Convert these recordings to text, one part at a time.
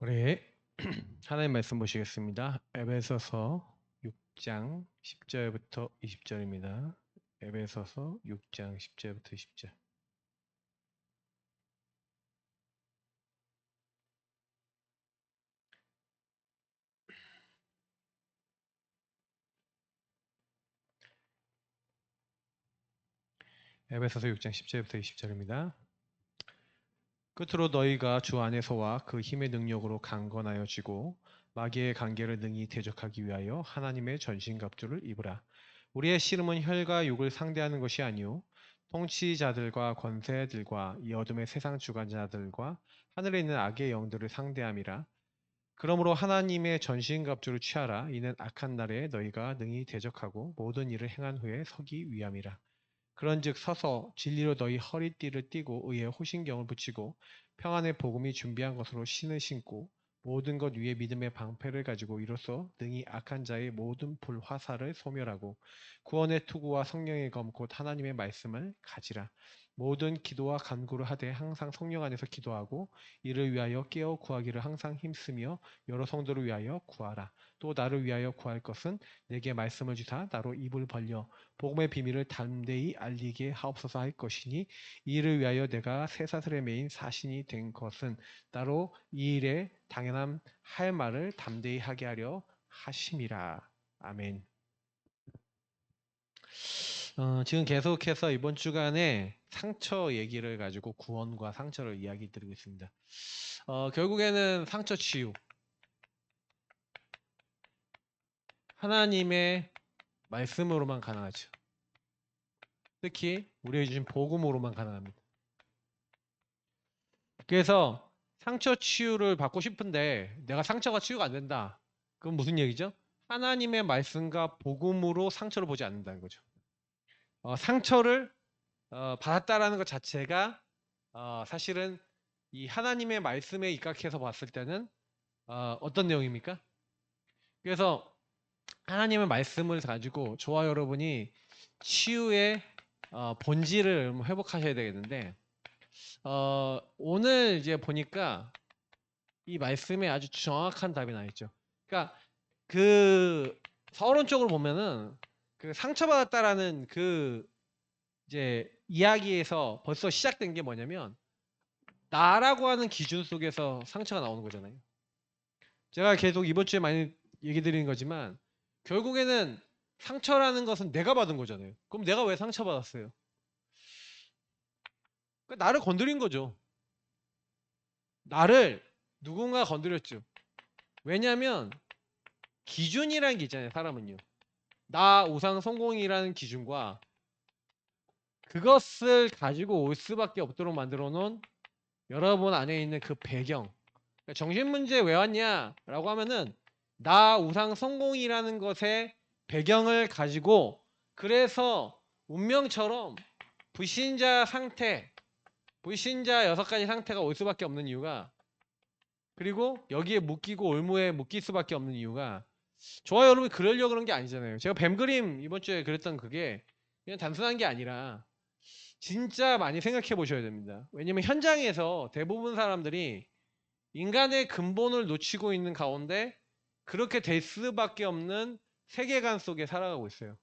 우리 하나님 말씀 보시겠습니다. 에베소서 6장 10절부터 20절입니다. 에베소서 6장 10절부터 20절. 에베소서 6장 10절부터 20절입니다. 끝으로 너희가 주 안에서와 그 힘의 능력으로 강건하여 지고 마귀의 관계를 능히 대적하기 위하여 하나님의 전신갑주를 입으라. 우리의 씨름은 혈과 육을 상대하는 것이 아니요 통치자들과 권세들과 이 어둠의 세상 주관자들과 하늘에 있는 악의 영들을 상대함이라. 그러므로 하나님의 전신갑주를 취하라. 이는 악한 날에 너희가 능히 대적하고 모든 일을 행한 후에 서기 위함이라. 그런즉 서서 진리로 너희 허리띠를 띠고 의의 호신경을 붙이고 평안의 복음이 준비한 것으로 신을 신고 모든 것 위에 믿음의 방패를 가지고 이로써 능히 악한 자의 모든 불화살을 소멸하고 구원의 투구와 성령의 검 곧 하나님의 말씀을 가지라. 모든 기도와 간구를 하되 항상 성령 안에서 기도하고 이를 위하여 깨어 구하기를 항상 힘쓰며 여러 성도를 위하여 구하라. 또 나를 위하여 구할 것은 내게 말씀을 주사 나로 입을 벌려 복음의 비밀을 담대히 알리게 하옵소서 할 것이니 이를 위하여 내가 쇠사슬에 매인 사신이 된 것은 나로 이 일에 당연함 할 말을 담대히 하게 하려 하심이라. 아멘. 지금 계속해서 이번 주간에 상처 얘기를 가지고 구원과 상처를 이야기 드리고 있습니다. 결국에는 상처 치유. 하나님의 말씀으로만 가능하죠. 특히 우리에게 주신 복음으로만 가능합니다. 그래서 상처 치유를 받고 싶은데 내가 상처가 치유가 안 된다. 그건 무슨 얘기죠? 하나님의 말씀과 복음으로 상처를 보지 않는다는 거죠. 상처를 받았다라는 것 자체가 사실은 이 하나님의 말씀에 입각해서 봤을 때는 어떤 내용입니까? 그래서 하나님의 말씀을 가지고 저와 여러분이 치유의 본질을 회복하셔야 되겠는데 오늘 이제 보니까 이 말씀에 아주 정확한 답이 나 있죠. 그러니까 그 서론 쪽으로 보면은 그 상처받았다라는 그 이제 이야기에서 벌써 시작된 게 뭐냐면 나라고 하는 기준 속에서 상처가 나오는 거잖아요. 제가 계속 이번 주에 많이 얘기 드리는 거지만 결국에는 상처라는 것은 내가 받은 거잖아요. 그럼 내가 왜 상처받았어요? 그러니까 나를 건드린 거죠. 나를 누군가 건드렸죠. 왜냐하면 기준이라는 게 있잖아요. 사람은요. 나 우상 성공이라는 기준과 그것을 가지고 올 수밖에 없도록 만들어 놓은 여러분 안에 있는 그 배경. 그러니까 정신문제 왜 왔냐라고 하면은 나 우상 성공이라는 것의 배경을 가지고 그래서 운명처럼 불신자 상태, 불신자 6가지 상태가 올 수밖에 없는 이유가 그리고 여기에 묶이고 올무에 묶일 수밖에 없는 이유가 저와 여러분이 그러려고 그런 게 아니잖아요. 제가 뱀 그림 이번 주에 그랬던 그게 그냥 단순한 게 아니라 진짜 많이 생각해 보셔야 됩니다. 왜냐면 현장에서 대부분 사람들이 인간의 근본을 놓치고 있는 가운데 그렇게 될 수밖에 없는 세계관 속에 살아가고 있어요.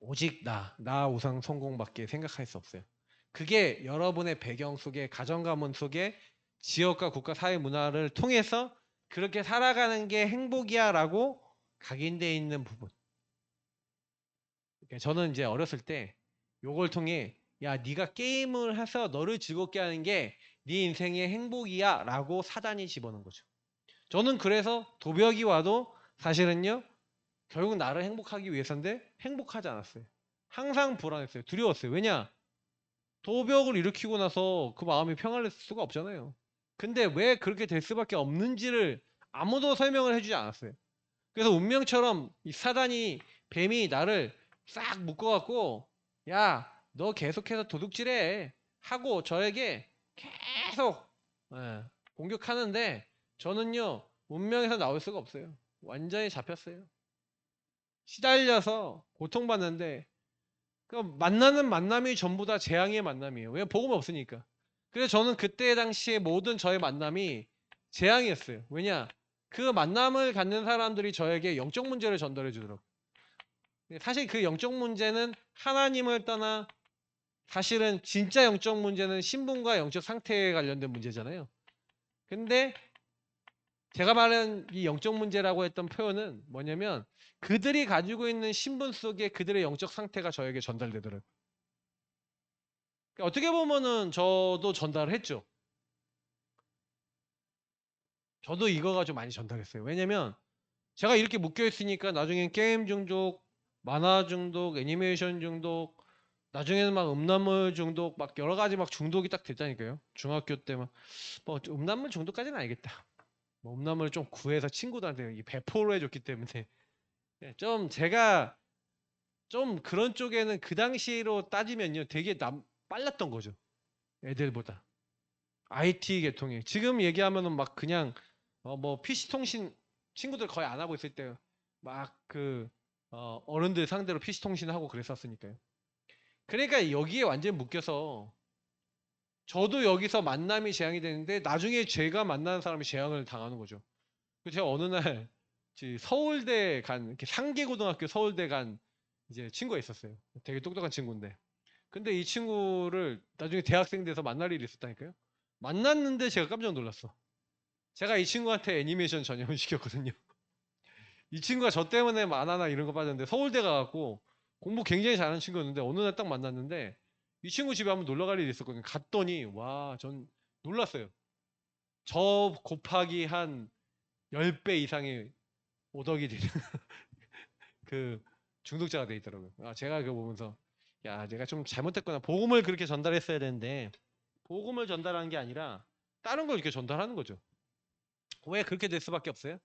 오직 나 우상 성공밖에 생각할 수 없어요. 그게 여러분의 배경 속에 가정 가문 속에 지역과 국가 사회 문화를 통해서 그렇게 살아가는 게 행복이야 라고 각인되어 있는 부분. 저는 이제 어렸을 때 요걸 통해 야 네가 게임을 해서 너를 즐겁게 하는 게 네 인생의 행복이야 라고 사단이 집어넣은 거죠. 저는 그래서 도벽이 와도 사실은요 결국 나를 행복하기 위해서인데 행복하지 않았어요. 항상 불안했어요. 두려웠어요. 왜냐? 도벽을 일으키고 나서 그 마음이 평안할 수가 없잖아요. 근데 왜 그렇게 될 수밖에 없는지를 아무도 설명을 해주지 않았어요. 그래서 운명처럼 이 사단이 뱀이 나를 싹 묶어갖고 야 너 계속해서 도둑질해 하고 저에게 계속 공격하는데 저는요 운명에서 나올 수가 없어요. 완전히 잡혔어요. 시달려서 고통받는데 그 만나는 만남이 전부 다 재앙의 만남이에요. 왜 복음이 없으니까. 그래서 저는 그때 당시에 모든 저의 만남이 재앙이었어요. 왜냐? 그 만남을 갖는 사람들이 저에게 영적 문제를 전달해 주더라고요. 사실 그 영적 문제는 하나님을 떠나 사실은 진짜 영적 문제는 신분과 영적 상태에 관련된 문제잖아요. 근데 제가 말한 이 영적 문제라고 했던 표현은 뭐냐면 그들이 가지고 있는 신분 속에 그들의 영적 상태가 저에게 전달되더라고요. 그러니까 어떻게 보면은 저도 전달을 했죠. 저도 이거가 좀 많이 전달했어요. 왜냐면 제가 이렇게 묶여 있으니까 나중엔 게임 중독, 만화 중독, 애니메이션 중독, 나중에는 막 음란물 중독, 막 여러 가지 막 중독이 딱 됐다니까요. 중학교 때 막 뭐 음란물 중독까지는 아니겠다. 뭐 음란물을 좀 구해서 친구들한테 배포를 해줬기 때문에 좀 제가 좀 그런 쪽에는 그 당시로 따지면요 되게 빨랐던 거죠. 애들보다. IT 계통에. 지금 얘기하면은 막 그냥 뭐 PC 통신 친구들 거의 안 하고 있을 때 막 그 어른들 상대로 PC 통신하고 그랬었으니까요. 그러니까 여기에 완전 묶여서 저도 여기서 만남이 재앙이 되는데 나중에 제가 만나는 사람이 재앙을 당하는 거죠. 그래서 제가 어느 날 서울대 간 이렇게 상계고등학교 서울대 간 이제 친구가 있었어요. 되게 똑똑한 친구인데. 근데 이 친구를 나중에 대학생 돼서 만날 일이 있었다니까요. 만났는데 제가 깜짝 놀랐어. 제가 이 친구한테 애니메이션 전염을 시켰거든요. 이 친구가 저 때문에 만화나 이런 거 빠졌는데 서울대 가갖고 공부 굉장히 잘하는 친구였는데 어느 날 딱 만났는데 이 친구 집에 한번 놀러 갈 일이 있었거든요. 갔더니 와, 전 놀랐어요. 저 곱하기 한 10배 이상의 오덕이 되는 그 중독자가 돼 있더라고요. 아, 제가 그거 보면서 야, 내가 좀 잘못했구나. 복음을 그렇게 전달했어야 되는데 복음을 전달하는 게 아니라 다른 걸 이렇게 전달하는 거죠. 왜 그렇게 될 수밖에 없어요?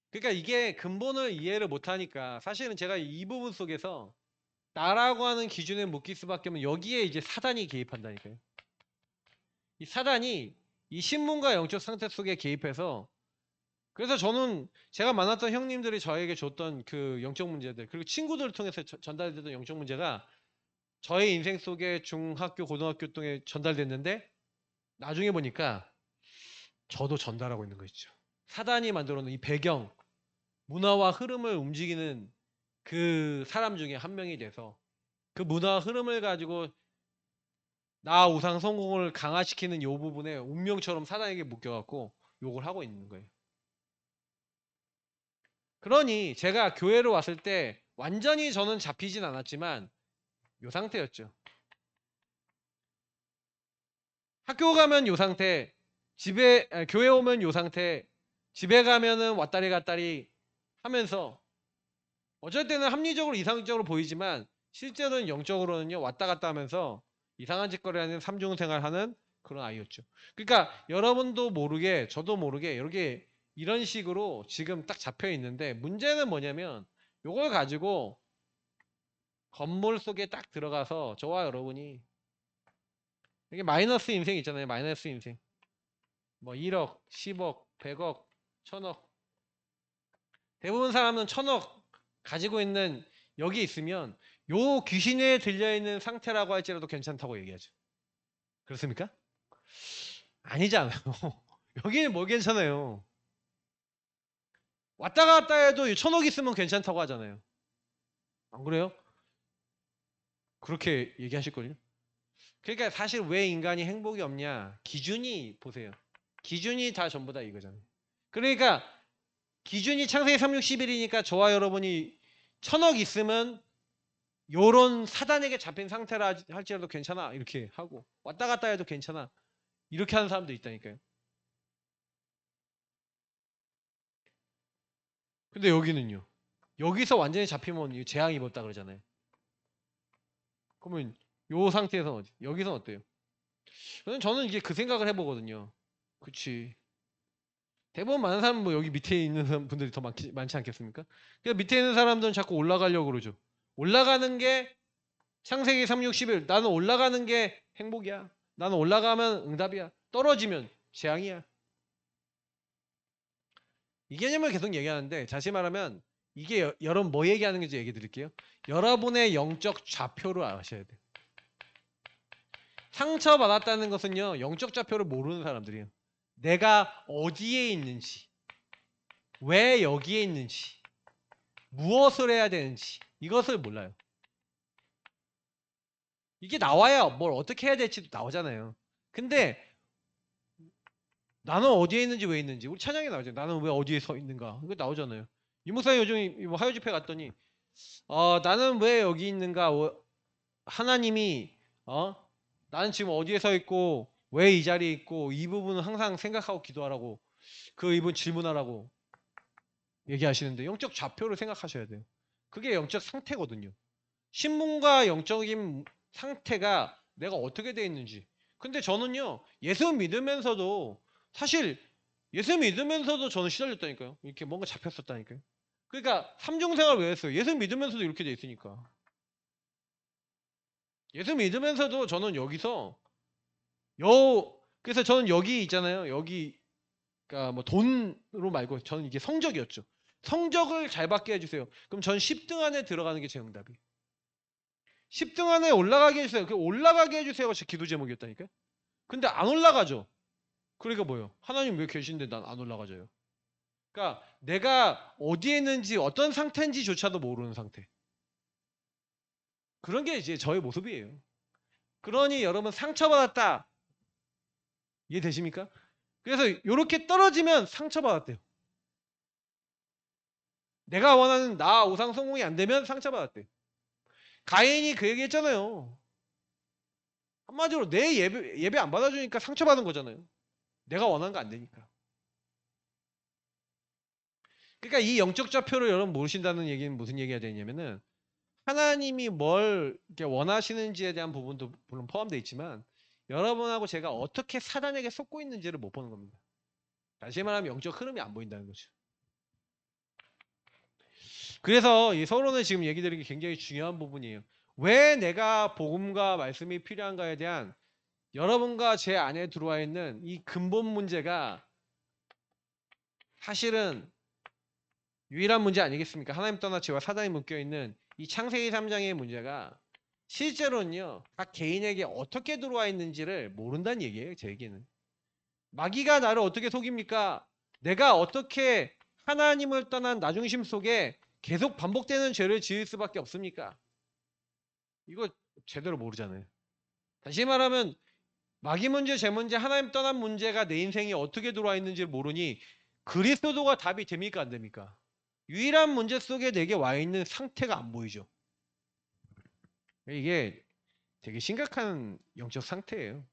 그러니까 이게 근본을 이해를 못하니까 사실은 제가 이 부분 속에서 나라고 하는 기준에 묶일 수밖에 없는 여기에 이제 사단이 개입한다니까요. 이 사단이 이 신문과 영적 상태 속에 개입해서 그래서 저는 제가 만났던 형님들이 저에게 줬던 그 영적 문제들 그리고 친구들을 통해서 전달되던 영적 문제가 저의 인생 속에 중학교 고등학교 동에 전달됐는데 나중에 보니까 저도 전달하고 있는 거 있죠. 사단이 만들어 놓은 이 배경 문화와 흐름을 움직이는 그 사람 중에 한 명이 돼서 그 문화와 흐름을 가지고 나 우상 성공을 강화시키는 이 부분에 운명처럼 사단에게 묶여갖고 욕을 하고 있는 거예요. 그러니 제가 교회로 왔을 때 완전히 저는 잡히진 않았지만 요 상태였죠. 학교 가면 요 상태, 교회 오면 요 상태, 집에 가면은 왔다리 갔다리 하면서 어쩔 때는 합리적으로 이상적으로 보이지만 실제로는 영적으로는요 왔다 갔다 하면서 이상한 짓거리 하는 삼중생활 하는 그런 아이였죠. 그러니까 여러분도 모르게 저도 모르게 이렇게 이런 식으로 지금 딱 잡혀 있는데 문제는 뭐냐면 요걸 가지고 건물 속에 딱 들어가서 저와 여러분이 이게 마이너스 인생 있잖아요. 마이너스 인생. 뭐 1억, 10억, 100억, 1000억. 대부분 사람은 1000억 가지고 있는 여기 있으면 요 귀신에 들려있는 상태라고 할지라도 괜찮다고 얘기하죠. 그렇습니까? 아니잖아요. 여기는 뭐 괜찮아요. 왔다 갔다 해도 1000억 있으면 괜찮다고 하잖아요. 안 그래요? 그렇게 얘기하실걸요? 그러니까 사실 왜 인간이 행복이 없냐? 기준이 보세요. 기준이 다 전부 다 이거잖아요. 그러니까 기준이 창세기 360일이니까 저와 여러분이 1000억 있으면 요런 사단에게 잡힌 상태라 할지라도 괜찮아 이렇게 하고 왔다 갔다 해도 괜찮아 이렇게 하는 사람도 있다니까요. 근데 여기는요. 여기서 완전히 잡히면 재앙 입었다 그러잖아요. 그러면 요 상태에서는 여기서는 어때요? 저는 이제 그 생각을 해보거든요. 그치. 대부분 많은 사람은 뭐 여기 밑에 있는 분들이 더 많지 않겠습니까? 그러니까 밑에 있는 사람들은 자꾸 올라가려고 그러죠. 올라가는 게 창세기 360일 나는 올라가는 게 행복이야. 나는 올라가면 응답이야. 떨어지면 재앙이야. 이 개념을 계속 얘기하는데 다시 말하면 이게 여러분 뭐 얘기하는 건지 얘기 드릴게요. 여러분의 영적 좌표를 아셔야 돼요. 상처받았다는 것은요, 영적 좌표를 모르는 사람들이에요. 내가 어디에 있는지, 왜 여기에 있는지, 무엇을 해야 되는지 이것을 몰라요. 이게 나와야 뭘 어떻게 해야 될지도 나오잖아요. 근데 나는 어디에 있는지 왜 있는지 우리 찬양에 나오잖아요. 나는 왜 어디에 서 있는가 이거 나오잖아요. 이목사님 요즘 화요 집회 갔더니 나는 왜 여기 있는가, 하나님이 나는 지금 어디에 서 있고 왜 이 자리에 있고 이 부분은 항상 생각하고 기도하라고, 그 이분 질문하라고 얘기하시는데 영적 좌표를 생각하셔야 돼요. 그게 영적 상태거든요. 신분과 영적인 상태가 내가 어떻게 돼 있는지. 근데 저는요, 예수 믿으면서도 사실 예수 믿으면서도 저는 시달렸다니까요. 이렇게 뭔가 잡혔었다니까요. 그러니까 삼중생활 왜 했어요? 예수 믿으면서도 이렇게 돼 있으니까. 예수 믿으면서도 저는 여기서 그래서 저는 여기 있잖아요. 여기 그러니까 뭐 돈으로 말고 저는 이게 성적이었죠. 성적을 잘 받게 해주세요. 그럼 전 10등 안에 들어가는 게 제 응답이. 10등 안에 올라가게 해주세요. 그 올라가게 해주세요가 제 기도 제목이었다니까요. 근데 안 올라가죠. 그러니까 뭐예요? 하나님 왜 계신데 난 안 올라가져요? 그러니까 내가 어디에 있는지 어떤 상태인지조차도 모르는 상태. 그런 게 이제 저의 모습이에요. 그러니 여러분 상처받았다. 이해되십니까? 그래서 이렇게 떨어지면 상처받았대요. 내가 원하는 나 우상 성공이 안 되면 상처받았대. 가인이 그 얘기 했잖아요. 한마디로 내 예배 안 받아주니까 상처받은 거잖아요. 내가 원하는 거 안 되니까. 그러니까 이 영적 좌표를 여러분 모르신다는 얘기는 무슨 얘기가 되냐면은 하나님이 뭘 이렇게 원하시는지에 대한 부분도 물론 포함되어 있지만 여러분하고 제가 어떻게 사단에게 속고 있는지를 못 보는 겁니다. 다시 말하면 영적 흐름이 안 보인다는 거죠. 그래서 이 서론을 지금 얘기 드리는 게 굉장히 중요한 부분이에요. 왜 내가 복음과 말씀이 필요한가에 대한 여러분과 제 안에 들어와 있는 이 근본 문제가 사실은 유일한 문제 아니겠습니까? 하나님 떠나 죄와 사단이 묶여있는 이 창세기 3장의 문제가 실제로는요, 각 개인에게 어떻게 들어와 있는지를 모른다는 얘기예요. 제 얘기는. 마귀가 나를 어떻게 속입니까? 내가 어떻게 하나님을 떠난 나중심 속에 계속 반복되는 죄를 지을 수밖에 없습니까? 이거 제대로 모르잖아요. 다시 말하면 마귀 문제, 제 문제, 하나님 떠난 문제가 내 인생에 어떻게 들어와 있는지를 모르니 그리스도가 답이 됩니까? 안 됩니까? 유일한 문제 속에 내게 와 있는 상태가 안 보이죠. 이게 되게 심각한 영적 상태예요.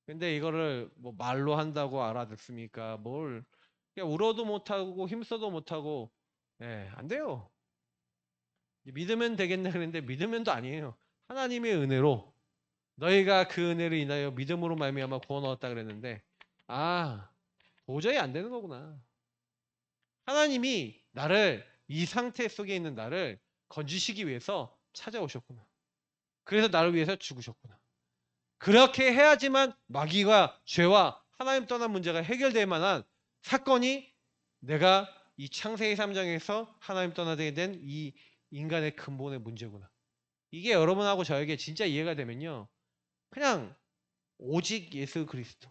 근데 이거를 뭐 말로 한다고 알아듣습니까? 뭘 그냥 울어도 못하고 힘써도 못하고, 안 돼요. 믿으면 되겠네 그랬는데 믿으면도 아니에요. 하나님의 은혜로 너희가 그 은혜를 인하여 믿음으로 말미암아 구원 얻었다 그랬는데 도저히 안 되는 거구나. 하나님이 나를 이 상태 속에 있는 나를 건지시기 위해서 찾아오셨구나. 그래서 나를 위해서 죽으셨구나. 그렇게 해야지만 마귀와 죄와 하나님 떠난 문제가 해결될 만한 사건이 내가 이 창세기 3장에서 하나님 떠나게 된 이 인간의 근본의 문제구나. 이게 여러분하고 저에게 진짜 이해가 되면요. 그냥 오직 예수 그리스도.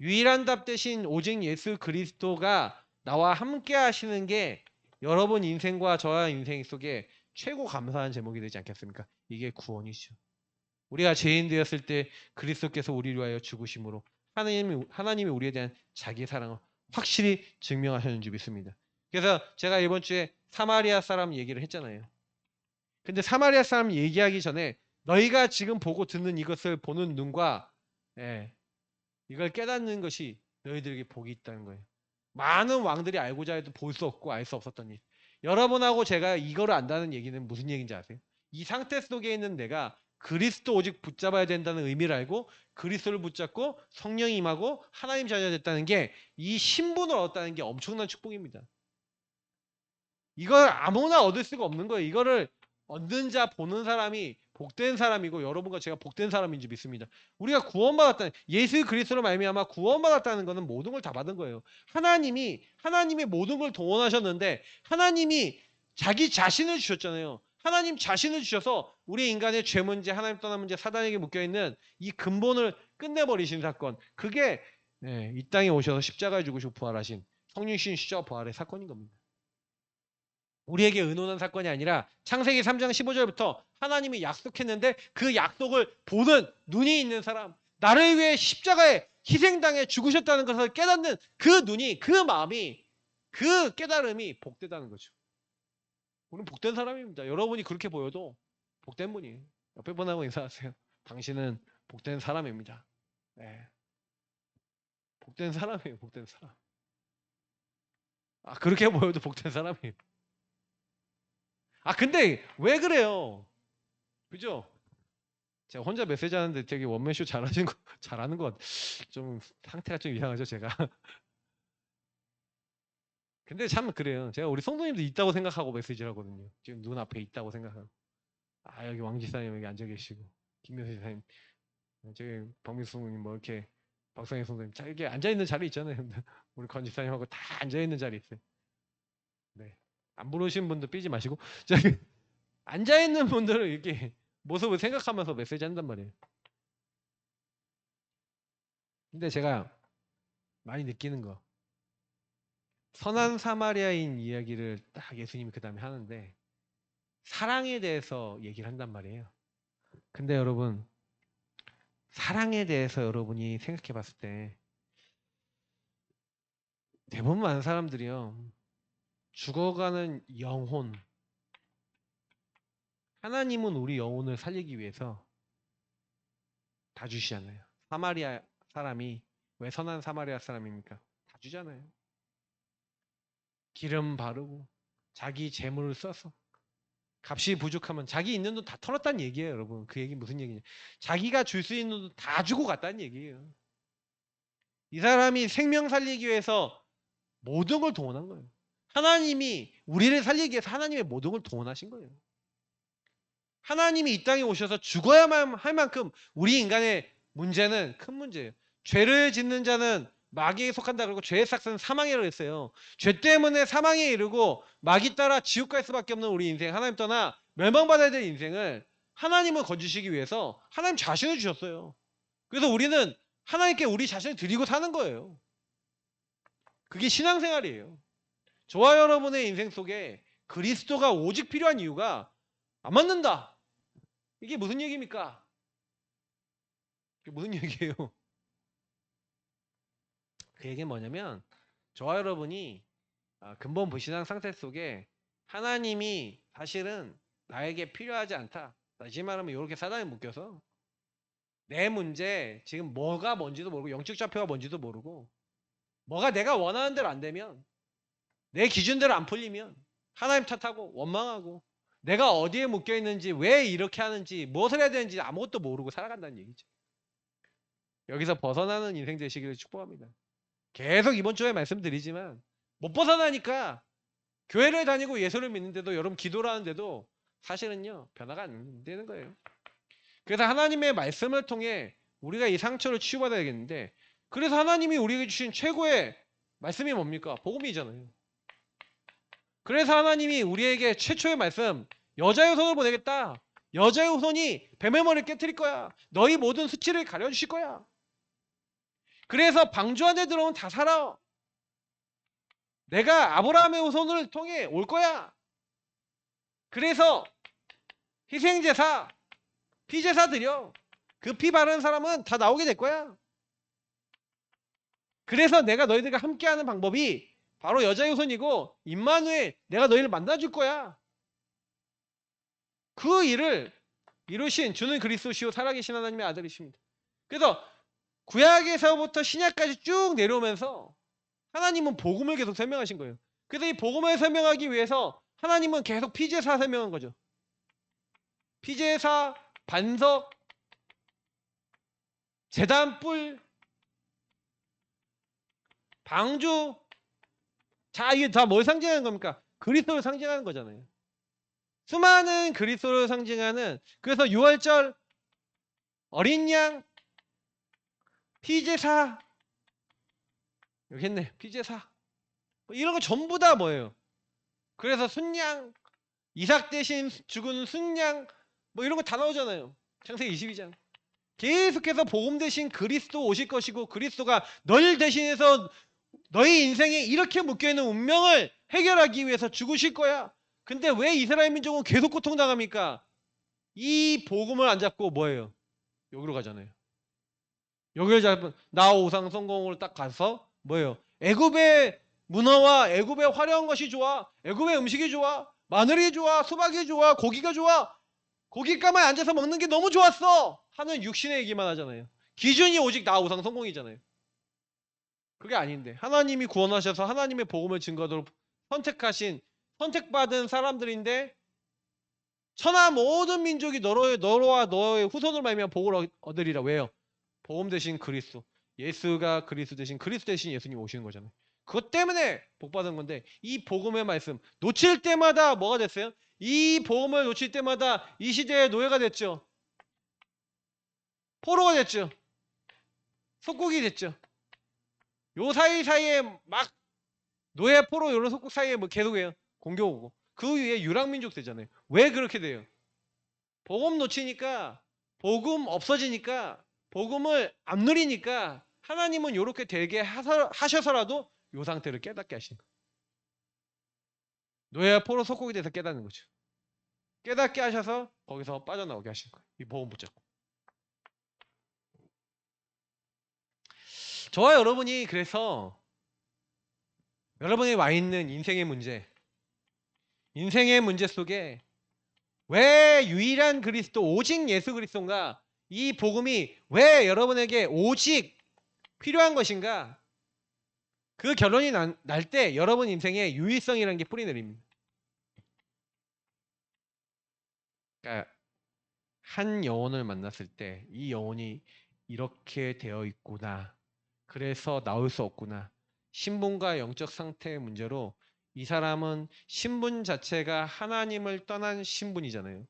유일한 답 대신 오직 예수 그리스도가 나와 함께 하시는 게 여러분 인생과 저와 인생 속에 최고 감사한 제목이 되지 않겠습니까? 이게 구원이죠. 우리가 죄인 되었을 때 그리스도께서 우리를 위하여 죽으심으로 하나님이 우리에 대한 자기 사랑을 확실히 증명하셨는 줄 믿습니다. 그래서 제가 이번 주에 사마리아 사람 얘기를 했잖아요. 근데 사마리아 사람 얘기하기 전에 너희가 지금 보고 듣는 이것을 보는 눈과 이걸 깨닫는 것이 너희들에게 복이 있다는 거예요. 많은 왕들이 알고자 해도 볼 수 없고 알 수 없었던 일. 여러분하고 제가 이거를 안다는 얘기는 무슨 얘기인지 아세요? 이 상태 속에 있는 내가 그리스도 오직 붙잡아야 된다는 의미를 알고 그리스도를 붙잡고 성령이 임하고 하나님 자녀가 됐다는 게 이 신분을 얻었다는 게 엄청난 축복입니다. 이걸 아무나 얻을 수가 없는 거예요. 이거를 얻는 자 보는 사람이 복된 사람이고 여러분과 제가 복된 사람인 줄 믿습니다. 우리가 구원받았다는 예수 그리스도로 말미암아 구원받았다는 것은 모든 걸 다 받은 거예요. 하나님이 모든 걸 동원하셨는데 하나님이 자기 자신을 주셨잖아요. 하나님 자신을 주셔서 우리 인간의 죄 문제, 하나님 떠난 문제, 사단에게 묶여있는 이 근본을 끝내버리신 사건. 그게 이 땅에 오셔서 십자가에 죽으시고 부활하신 성령신 십자가 부활의 사건인 겁니다. 우리에게 의논한 사건이 아니라 창세기 3장 15절부터 하나님이 약속했는데 그 약속을 보는 눈이 있는 사람, 나를 위해 십자가에 희생당해 죽으셨다는 것을 깨닫는 그 눈이, 그 마음이, 그 깨달음이 복되다는 거죠. 우리는 복된 사람입니다. 여러분이 그렇게 보여도 복된 분이에요. 옆에 분하고 인사하세요. 당신은 복된 사람입니다. 네. 복된 사람이에요. 복된 사람. 그렇게 보여도 복된 사람이에요. 근데 왜 그래요? 그죠? 제가 혼자 메시지 하는데 되게 원맨쇼 잘하는 것 같아요. 좀 상태가 좀 이상하죠, 제가. 근데 참 그래요. 제가 우리 성도님도 있다고 생각하고 메시지를 하거든요. 지금 눈앞에 있다고 생각하고. 여기 왕지사님 여기 앉아 계시고, 김명수 지사님, 저기 박민수 성도님 뭐 이렇게 박상희 성도님, 이렇게 앉아있는 자리 있잖아요. 우리 권 지사님하고 다 앉아있는 자리 있어요. 네. 안 부르신 분들 삐지 마시고, 저기 앉아있는 분들은 이렇게 모습을 생각하면서 메시지 한단 말이에요. 근데 제가 많이 느끼는 거, 선한 사마리아인 이야기를 딱 예수님이 그 다음에 하는데 사랑에 대해서 얘기를 한단 말이에요. 근데 여러분, 사랑에 대해서 여러분이 생각해 봤을 때 대부분 많은 사람들이요, 죽어가는 영혼, 하나님은 우리 영혼을 살리기 위해서 다 주시잖아요. 사마리아 사람이 왜 선한 사마리아 사람입니까? 다 주잖아요. 기름 바르고 자기 재물을 써서, 값이 부족하면 자기 있는 돈 다 털었다는 얘기예요. 여러분, 그 얘기 무슨 얘기냐, 자기가 줄 수 있는 돈 다 주고 갔다는 얘기예요. 이 사람이 생명 살리기 위해서 모든 걸 동원한 거예요. 하나님이 우리를 살리기 위해서 하나님의 모든 걸 동원하신 거예요. 하나님이 이 땅에 오셔서 죽어야만 할 만큼 우리 인간의 문제는 큰 문제예요. 죄를 짓는 자는 마귀에 속한다 그러고 죄의 삭은 사망이라고 했어요. 죄 때문에 사망에 이르고 마귀 따라 지옥 갈 수밖에 없는 우리 인생, 하나님 떠나 멸망받아야 될 인생을 하나님을 건지시기 위해서 하나님 자신을 주셨어요. 그래서 우리는 하나님께 우리 자신을 드리고 사는 거예요. 그게 신앙생활이에요. 저와 여러분의 인생 속에 그리스도가 오직 필요한 이유가 안 맞는다. 이게 무슨 얘기입니까? 이게 무슨 얘기예요? 그 얘기는 뭐냐면, 저와 여러분이 근본 불신앙 상태 속에 하나님이 사실은 나에게 필요하지 않다. 다시 말하면 이렇게 사단에 묶여서 내 문제, 지금 뭐가 뭔지도 모르고 영적 좌표가 뭔지도 모르고 뭐가 내가 원하는 대로 안 되면, 내 기준대로 안 풀리면 하나님 탓하고 원망하고 내가 어디에 묶여 있는지, 왜 이렇게 하는지, 무엇을 해야 되는지 아무것도 모르고 살아간다는 얘기죠. 여기서 벗어나는 인생 되시기를 축복합니다. 계속 이번 주에 말씀드리지만 못 벗어나니까 교회를 다니고 예수를 믿는데도, 여러분 기도를 하는데도 사실은요 변화가 안 되는 거예요. 그래서 하나님의 말씀을 통해 우리가 이 상처를 치유받아야겠는데, 그래서 하나님이 우리에게 주신 최고의 말씀이 뭡니까? 복음이잖아요. 그래서 하나님이 우리에게 최초의 말씀, 여자의 손을 보내겠다. 여자의 손이 뱀의 머리를 깨트릴 거야. 너희 모든 수치를 가려주실 거야. 그래서 방주 안에 들어오면 다 살아. 내가 아브라함의 후손을 통해 올 거야. 그래서 희생제사, 피제사 드려. 그 피 바르는 사람은 다 나오게 될 거야. 그래서 내가 너희들과 함께하는 방법이 바로 여자의 후손이고, 임마누엘, 내가 너희를 만나줄 거야. 그 일을 이루신 주는 그리스도시요 살아계신 하나님의 아들이십니다. 그래서 구약에서부터 신약까지 쭉 내려오면서 하나님은 복음을 계속 설명하신 거예요. 그래서 이 복음을 설명하기 위해서 하나님은 계속 피제사 설명한 거죠. 피제사, 반석, 제단뿔, 방주. 자, 이게 다 뭘 상징하는 겁니까? 그리스도를 상징하는 거잖아요. 수많은 그리스도를 상징하는, 그래서 유월절, 어린 양, 피제사, 여기 있네, 피제사, 이런 거 전부 다 뭐예요? 그래서 순양, 이삭 대신 죽은 순양 뭐 이런 거 다 나오잖아요. 창세기 22장. 계속해서 복음 대신 그리스도 오실 것이고 그리스도가 너를 대신해서 너희 인생에 이렇게 묶여있는 운명을 해결하기 위해서 죽으실 거야. 근데 왜 이스라엘 민족은 계속 고통당합니까? 이 복음을 안 잡고 뭐예요? 여기로 가잖아요. 여기를 잡은 나 우상 성공으로 딱 가서 뭐예요? 애굽의 문화와 애굽의 화려한 것이 좋아. 애굽의 음식이 좋아. 마늘이 좋아. 수박이 좋아. 고기가 좋아. 고깃가마에 앉아서 먹는 게 너무 좋았어 하는 육신의 얘기만 하잖아요. 기준이 오직 나 우상 성공이잖아요. 그게 아닌데 하나님이 구원하셔서 하나님의 복음을 증거하도록 선택받은 사람들인데 천하 모든 민족이 너와 너의 후손을 말미암아 복을 얻으리라. 왜요? 복음 대신 그리스도. 예수가 그리스도 대신 그리스도 대신 예수님 오시는 거잖아요. 그것 때문에 복받은 건데 이 복음의 말씀 놓칠 때마다 뭐가 됐어요? 이 복음을 놓칠 때마다 이 시대의 노예가 됐죠. 포로가 됐죠. 속국이 됐죠. 요 사이사이에 막 노예 포로 이런 속국 사이에 뭐 계속해요. 공격 오고. 그 위에 유랑민족 되잖아요. 왜 그렇게 돼요? 복음 놓치니까 복음 없어지니까 복음을 안 누리니까 하나님은 이렇게 되게 하셔서라도 요 상태를 깨닫게 하시는 거예요. 노예 포로 속국이 돼서 깨닫는 거죠. 깨닫게 하셔서 거기서 빠져나오게 하시는 거예요. 이 복음 붙잡고. 저와 여러분이 그래서 여러분이 와 있는 인생의 문제 속에 왜 유일한 그리스도 오직 예수 그리스도인가? 이 복음이 왜 여러분에게 오직 필요한 것인가? 그 결론이 날 때 여러분 인생에 유일성이라는 게 뿌리 내립니다. 그러니까 한 영혼을 만났을 때 이 영혼이 이렇게 되어 있구나. 그래서 나올 수 없구나. 신분과 영적 상태의 문제로 이 사람은 신분 자체가 하나님을 떠난 신분이잖아요.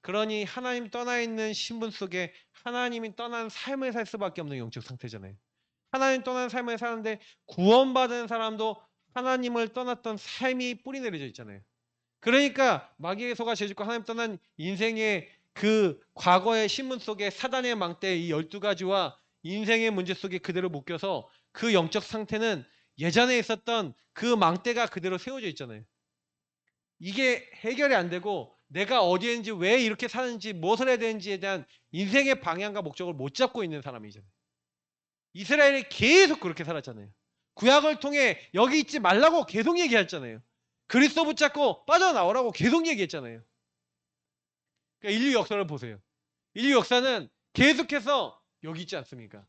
그러니 하나님 떠나 있는 신분 속에 하나님이 떠난 삶을 살 수밖에 없는 영적 상태잖아요. 하나님 떠난 삶을 사는데 구원받은 사람도 하나님을 떠났던 삶이 뿌리 내려져 있잖아요. 그러니까 마귀의 소가 죄짓고 하나님 떠난 인생의 그 과거의 신분 속에 사단의 망대 이 12가지와 인생의 문제 속에 그대로 묶여서 그 영적 상태는 예전에 있었던 그 망대가 그대로 세워져 있잖아요. 이게 해결이 안 되고 내가 어디에 있는지 왜 이렇게 사는지 무엇을 해야 되는지에 대한 인생의 방향과 목적을 못 잡고 있는 사람이잖아요. 이스라엘이 계속 그렇게 살았잖아요. 구약을 통해 여기 있지 말라고 계속 얘기했잖아요. 그리스도 붙잡고 빠져나오라고 계속 얘기했잖아요. 그러니까 인류 역사를 보세요. 인류 역사는 계속해서 여기 있지 않습니까?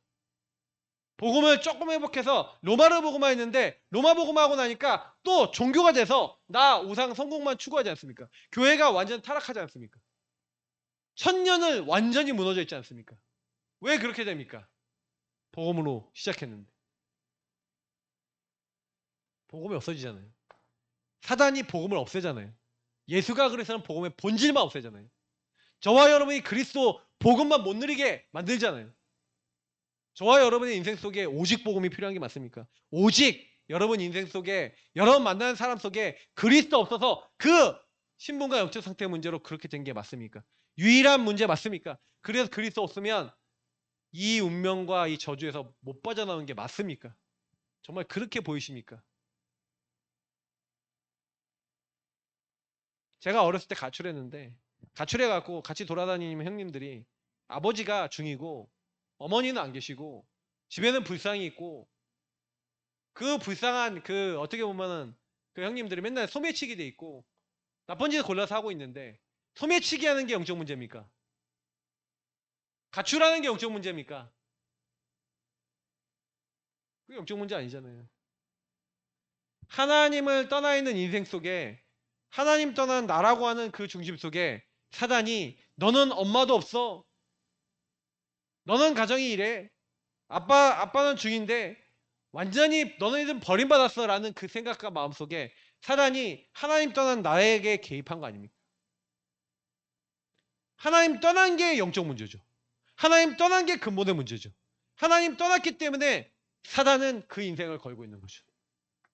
복음을 조금 회복해서 로마를 복음화 했는데 로마 복음화하고 나니까 또 종교가 돼서 나 우상 성공만 추구하지 않습니까? 교회가 완전 타락하지 않습니까? 천년을 완전히 무너져 있지 않습니까? 왜 그렇게 됩니까? 복음으로 시작했는데 복음이 없어지잖아요. 사단이 복음을 없애잖아요. 예수가 그래서는 복음의 본질만 없애잖아요. 저와 여러분이 그리스도 복음만 못 누리게 만들잖아요. 저와 여러분의 인생 속에 오직 복음이 필요한 게 맞습니까? 오직 여러분 인생 속에 여러분 만나는 사람 속에 그리스도 없어서 그 신분과 영적 상태의 문제로 그렇게 된 게 맞습니까? 유일한 문제 맞습니까? 그래서 그리스도 없으면 이 운명과 이 저주에서 못 빠져나오는 게 맞습니까? 정말 그렇게 보이십니까? 제가 어렸을 때 가출했는데 가출해갖고 같이 돌아다니는 형님들이 아버지가 중이고 어머니는 안 계시고 집에는 불상이 있고 그 불쌍한 그 어떻게 보면은 그 형님들이 맨날 소매치기 돼 있고 나쁜 짓을 골라서 하고 있는데 소매치기 하는 게 영적 문제입니까? 가출하는 게 영적 문제입니까? 그게 영적 문제 아니잖아요. 하나님을 떠나 있는 인생 속에 하나님 떠난 나라고 하는 그 중심 속에 사단이 너는 엄마도 없어. 너는 가정이 이래. 아빠는 중인데 완전히 너네들은 버림받았어 라는 그 생각과 마음속에 사단이 하나님 떠난 나에게 개입한 거 아닙니까? 하나님 떠난 게 영적 문제죠. 하나님 떠난 게 근본의 문제죠. 하나님 떠났기 때문에 사단은 그 인생을 걸고 있는 거죠.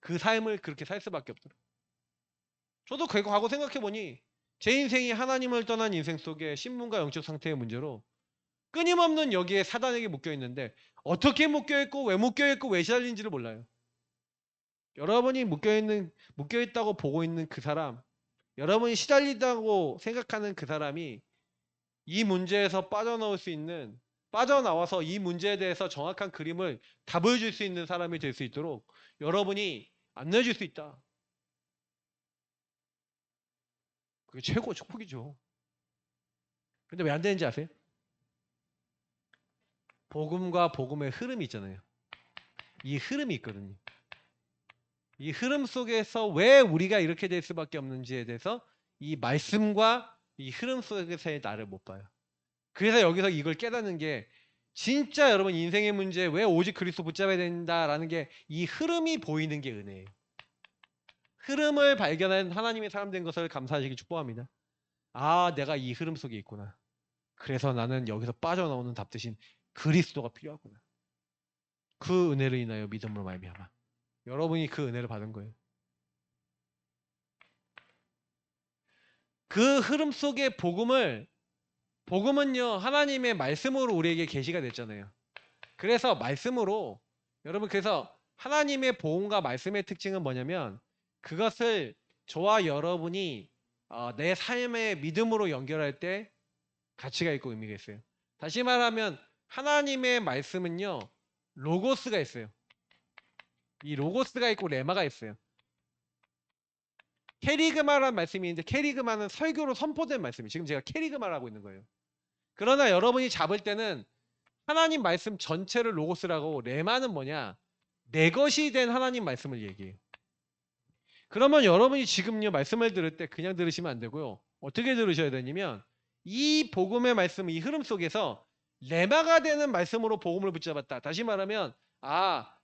그 삶을 그렇게 살 수밖에 없더라. 저도 그 과거 생각해보니 제 인생이 하나님을 떠난 인생 속에 신분과 영적 상태의 문제로 끊임없는 여기에 사단에게 묶여 있는데 어떻게 묶여 있고 왜 묶여 있고 왜 시달린지를 몰라요. 여러분이 묶여 있다고 보고 있는 그 사람, 여러분이 시달리다고 생각하는 그 사람이 이 문제에서 빠져나와서 이 문제에 대해서 정확한 그림을 다 보여줄 수 있는 사람이 될 수 있도록 여러분이 안내해줄 수 있다. 그게 최고 축복이죠. 근데 왜 안 되는지 아세요? 복음과 복음의 흐름이 있잖아요. 이 흐름이 있거든요. 이 흐름 속에서 왜 우리가 이렇게 될 수밖에 없는지에 대해서 이 말씀과 이 흐름 속에서의 나를 못 봐요. 그래서 여기서 이걸 깨닫는 게 진짜 여러분 인생의 문제 왜 오직 그리스도 붙잡아야 된다라는 게 이 흐름이 보이는 게 은혜예요. 흐름을 발견한 하나님의 사람 된 것을 감사하시기 축복합니다. 아, 내가 이 흐름 속에 있구나. 그래서 나는 여기서 빠져나오는 답 대신 그리스도가 필요하구나. 그 은혜를 인하여 믿음으로 말미암아. 여러분이 그 은혜를 받은 거예요. 그 흐름 속의 복음은요 하나님의 말씀으로 우리에게 계시가 됐잖아요. 그래서 말씀으로 여러분 그래서 하나님의 복음과 말씀의 특징은 뭐냐면 그것을 저와 여러분이 내 삶의 믿음으로 연결할 때 가치가 있고 의미가 있어요. 다시 말하면 하나님의 말씀은요 로고스가 있어요. 이 로고스가 있고 레마가 있어요. 캐리그마라는 말씀이 있는데 캐리그마는 설교로 선포된 말씀이에요. 지금 제가 캐리그마를 하고 있는 거예요. 그러나 여러분이 잡을 때는 하나님 말씀 전체를 로고스라고 레마는 뭐냐? 내 것이 된 하나님 말씀을 얘기해요. 그러면 여러분이 지금요 말씀을 들을 때 그냥 들으시면 안 되고요. 어떻게 들으셔야 되냐면 이 복음의 말씀, 이 흐름 속에서 레마가 되는 말씀으로 복음을 붙잡았다. 다시 말하면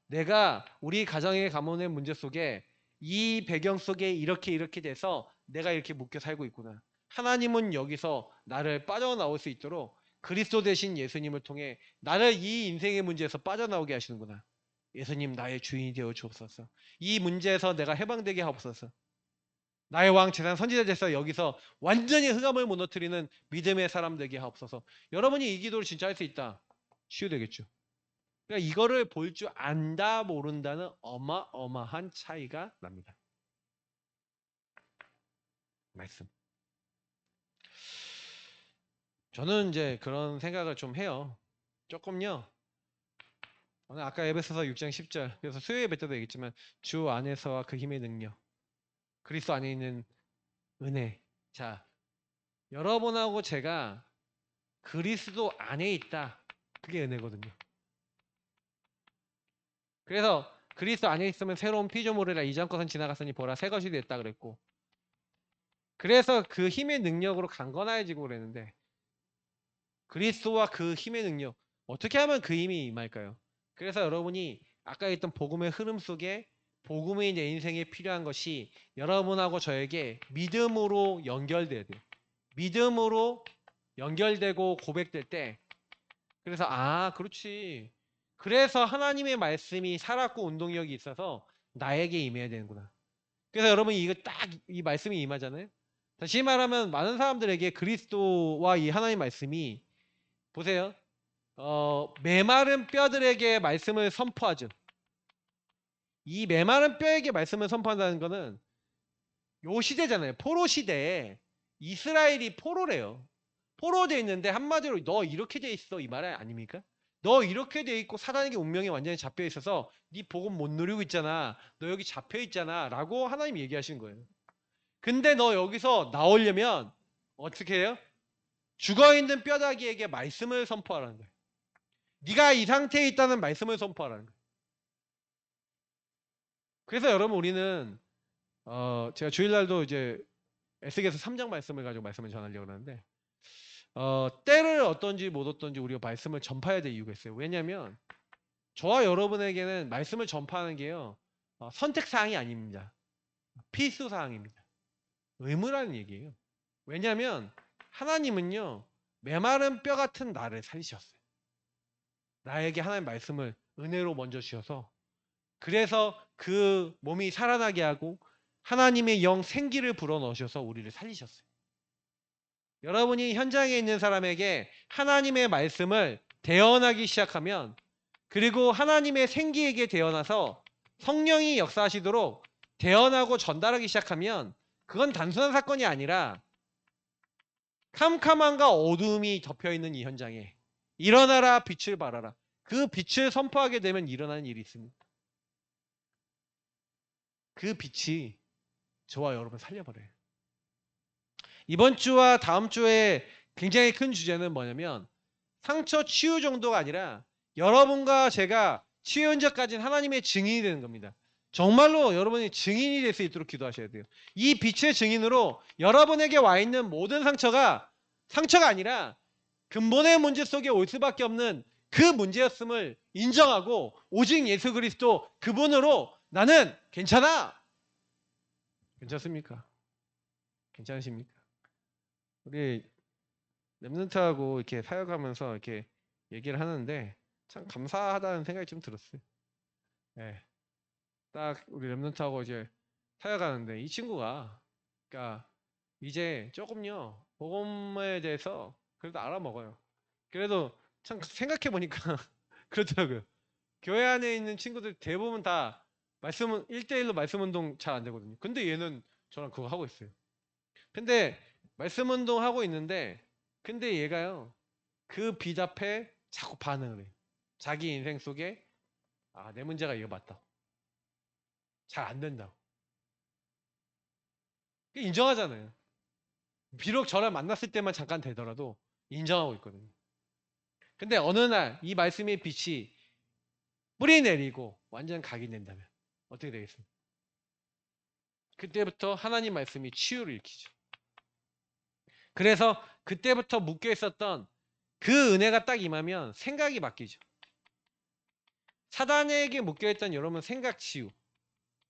내가 우리 가정의 가문의 문제 속에 이 배경 속에 이렇게 돼서 내가 이렇게 묶여 살고 있구나. 하나님은 여기서 나를 빠져나올 수 있도록 그리스도 대신 예수님을 통해 나를 이 인생의 문제에서 빠져나오게 하시는구나. 예수님 나의 주인이 되어 주옵소서. 이 문제에서 내가 해방되게 하옵소서. 나의 왕 재산 선지자 돼서 여기서 완전히 흑암을 무너뜨리는 믿음의 사람 되게 하옵소서. 여러분이 이 기도를 진짜 할 수 있다. 치유되겠죠. 그러니까 이거를 볼 줄 안다 모른다는 어마어마한 차이가 납니다. 말씀. 저는 이제 그런 생각을 좀 해요. 조금요. 오늘 아까 에베소서 6장 10절 그래서 수요 예배 때도 얘기했지만 주 안에서와 그 힘의 능력 그리스도 안에 있는 은혜. 자, 여러분하고 제가 그리스도 안에 있다. 그게 은혜거든요. 그래서 그리스도 안에 있으면 새로운 피조물이라 이전 것은 지나갔으니 보라 새 것이 됐다 그랬고 그래서 그 힘의 능력으로 강건해지고 그랬는데 그리스도와 그 힘의 능력 어떻게 하면 그 힘이 임할까요? 그래서 여러분이 아까 했던 복음의 흐름 속에 복음이 내 인생에 필요한 것이 여러분하고 저에게 믿음으로 연결돼야 돼요. 믿음으로 연결되고 고백될 때 그래서 그렇지. 그래서 하나님의 말씀이 살았고 운동력이 있어서 나에게 임해야 되는구나. 그래서 여러분이 이거 딱 이 말씀이 임하잖아요. 다시 말하면 많은 사람들에게 그리스도와 이 하나님의 말씀이 보세요. 메마른 뼈들에게 말씀을 선포하죠. 이 메마른 뼈에게 말씀을 선포한다는 거는 요 시대잖아요. 포로 시대에 이스라엘이 포로래요. 포로돼 있는데 한마디로 너 이렇게 돼 있어 이 말 아닙니까? 너 이렇게 돼 있고 사단에게 운명이 완전히 잡혀 있어서 네 복음 못 누리고 있잖아. 너 여기 잡혀 있잖아. 라고 하나님이 얘기하시는 거예요. 근데 너 여기서 나오려면 어떻게 해요? 죽어있는 뼈다귀에게 말씀을 선포하라는 거예요. 네가 이 상태에 있다는 말씀을 선포하라는 거예요. 그래서 여러분 우리는 제가 주일날도 이제 에스겔서 3장 말씀을 가지고 말씀을 전하려고 하는데 때를 어떤지 못 어떤지 우리가 말씀을 전파해야 될 이유가 있어요. 왜냐하면 저와 여러분에게는 말씀을 전파하는 게요 선택사항이 아닙니다. 필수사항입니다. 의무라는 얘기예요. 왜냐하면 하나님은요 메마른 뼈 같은 나를 살리셨어요. 나에게 하나님 말씀을 은혜로 먼저 주셔서 그래서 그 몸이 살아나게 하고 하나님의 영 생기를 불어넣으셔서 우리를 살리셨어요. 여러분이 현장에 있는 사람에게 하나님의 말씀을 대언하기 시작하면, 그리고 하나님의 생기에게 대언해서 성령이 역사하시도록 대언하고 전달하기 시작하면, 그건 단순한 사건이 아니라 캄캄함과 어두움이 덮여있는 이 현장에 일어나라 빛을 발하라, 그 빛을 선포하게 되면 일어나는 일이 있습니다. 그 빛이 저와 여러분 살려버려요. 이번 주와 다음 주에 굉장히 큰 주제는 뭐냐면, 상처 치유 정도가 아니라 여러분과 제가 치유 현장까지는 하나님의 증인이 되는 겁니다. 정말로 여러분이 증인이 될 수 있도록 기도하셔야 돼요. 이 빛의 증인으로 여러분에게 와 있는 모든 상처가 아니라 근본의 문제 속에 올 수밖에 없는 그 문제였음을 인정하고, 오직 예수 그리스도 그분으로 나는 괜찮아. 괜찮습니까? 괜찮으십니까? 우리 랩런트하고 이렇게 사역하면서 이렇게 얘기를 하는데 참 감사하다는 생각이 좀 들었어요. 네. 딱 우리 랩런트하고 이제 사역하는데 이 친구가, 그러니까 이제 조금요 복음에 대해서 그래도 알아먹어요. 그래도 참 생각해 보니까 그렇더라고요. 교회 안에 있는 친구들 대부분 다 말씀은 1대1로 말씀 운동 잘 안 되거든요. 근데 얘는 저랑 그거 하고 있어요. 근데 말씀 운동 하고 있는데, 근데 얘가요 그 빛 앞에 자꾸 반응을 해요. 자기 인생 속에 내 문제가 이거 맞다, 잘 안 된다고 인정하잖아요. 비록 저를 만났을 때만 잠깐 되더라도 인정하고 있거든요. 근데 어느 날 이 말씀의 빛이 뿌리 내리고 완전 각인된다면 어떻게 되겠습니까? 그때부터 하나님 말씀이 치유를 일으키죠. 그래서 그때부터 묶여 있었던 그 은혜가 딱 임하면 생각이 바뀌죠. 사단에게 묶여있던 여러분 생각 치유,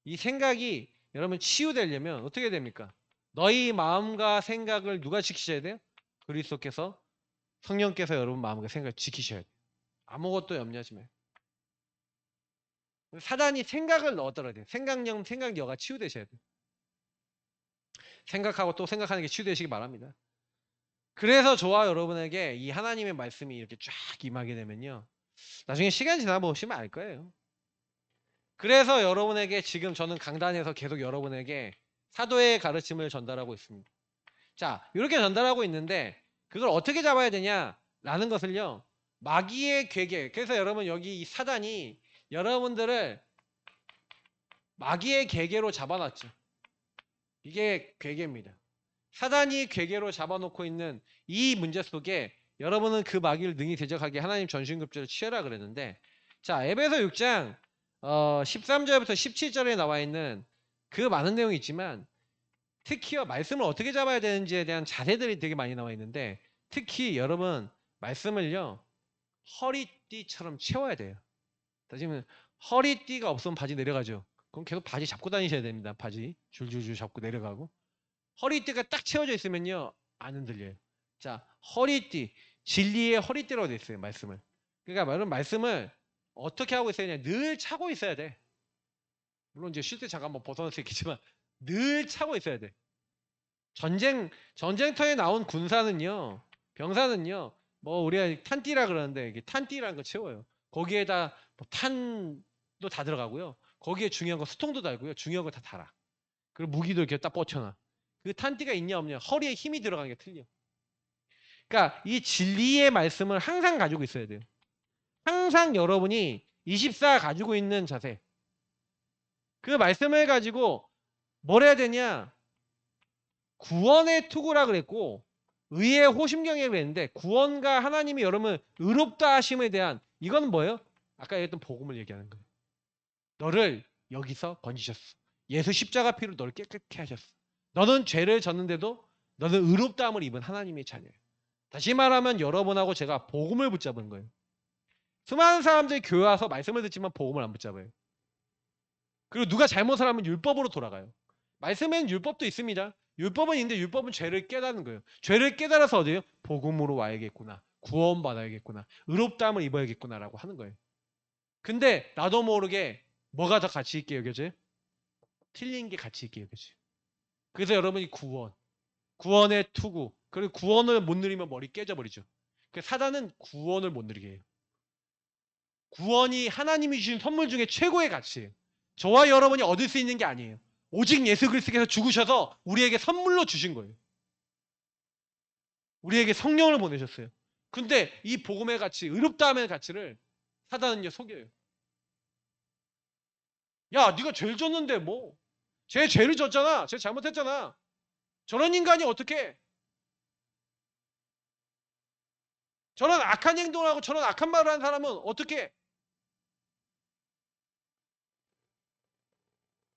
이 생각이 여러분 치유되려면 어떻게 됩니까? 너희 마음과 생각을 누가 지키셔야 돼요? 그리스도께서, 성령께서 여러분 마음과 생각을 지키셔야 돼요. 아무것도 염려하지 마요. 사단이 생각을 넣었더라 돼요. 생각력가 치유되셔야 돼요. 생각하고 또 생각하는 게 치유되시기 바랍니다. 그래서 저와 여러분에게 이 하나님의 말씀이 이렇게 쫙 임하게 되면요, 나중에 시간 지나보시면 알 거예요. 그래서 여러분에게 지금 저는 강단에서 계속 여러분에게 사도의 가르침을 전달하고 있습니다. 자, 이렇게 전달하고 있는데 그걸 어떻게 잡아야 되냐라는 것을요, 마귀의 괴계. 그래서 여러분 여기 이 사단이 여러분들을 마귀의 괴계로 잡아놨죠. 이게 괴계입니다. 사단이 괴계로 잡아놓고 있는 이 문제 속에 여러분은 그 마귀를 능히 대적하게 하나님 전신급제를 취하라 그랬는데, 자, 에베소 6장 13절부터 17절에 나와 있는 그 많은 내용이 있지만, 특히 말씀을 어떻게 잡아야 되는지에 대한 자세들이 되게 많이 나와 있는데, 특히 여러분 말씀을요 허리띠처럼 채워야 돼요. 다시면 허리띠가 없으면 바지 내려가죠. 그럼 계속 바지 잡고 다니셔야 됩니다. 바지 줄줄줄 잡고 내려가고, 허리띠가 딱 채워져 있으면요 안 흔들려요. 자, 허리띠, 진리의 허리띠라고 돼 있어요. 말씀을. 그러니까 여러분 말씀을 어떻게 하고 있어야 되냐, 늘 차고 있어야 돼. 물론 이제 쉴 때 잠깐 뭐 벗어날 수 있겠지만 늘 차고 있어야 돼. 전쟁터에 나온 군사는요, 병사는요, 뭐 우리가 탄띠라 그러는데 이게 탄띠라는 거 채워요. 거기에다 뭐 탄도 다 들어가고요. 거기에 중요한 거 수통도 달고요. 중요한 거 다 달아. 그리고 무기도 이렇게 딱 뻗쳐놔. 그 탄띠가 있냐 없냐, 허리에 힘이 들어가는 게 틀려. 그러니까 이 진리의 말씀을 항상 가지고 있어야 돼요. 항상 여러분이 24 가지고 있는 자세. 그 말씀을 가지고 뭘 해야 되냐? 구원의 투구라 그랬고 의의 호심경에 그랬는데, 구원과 하나님이 여러분 의롭다 하심에 대한, 이건 뭐예요? 아까 얘기했던 복음을 얘기하는 거예요. 너를 여기서 건지셨어. 예수 십자가 피로 너를 깨끗게 하셨어. 너는 죄를 졌는데도 너는 의롭다함을 입은 하나님의 자녀예요. 다시 말하면 여러분하고 제가 복음을 붙잡은 거예요. 수많은 사람들이 교회 와서 말씀을 듣지만 복음을 안 붙잡아요. 그리고 누가 잘못을 하면 율법으로 돌아가요. 말씀에는 율법도 있습니다. 율법은 있는데 율법은 죄를 깨닫는 거예요. 죄를 깨달아서 어디요? 복음으로 와야겠구나. 구원받아야겠구나. 의롭다함을 입어야겠구나라고 하는 거예요. 근데 나도 모르게 뭐가 더 가치 있게 여겨져요? 틀린 게 가치 있게 여겨져요. 그래서 여러분이 구원의 투구, 그리고 구원을 못 누리면 머리 깨져버리죠. 그 사단은 구원을 못 누리게 해요. 구원이 하나님이 주신 선물 중에 최고의 가치예요. 저와 여러분이 얻을 수 있는 게 아니에요. 오직 예수 그리스도께서 죽으셔서 우리에게 선물로 주신 거예요. 우리에게 성령을 보내셨어요. 근데 이 복음의 가치, 의롭다함의 가치를 사단은요 속여요. 야, 네가 죄를 졌는데 뭐? 쟤 죄를 졌잖아. 쟤 잘못했잖아. 저런 인간이 어떻게? 저런 악한 행동을 하고 저런 악한 말을 하는 사람은 어떻게?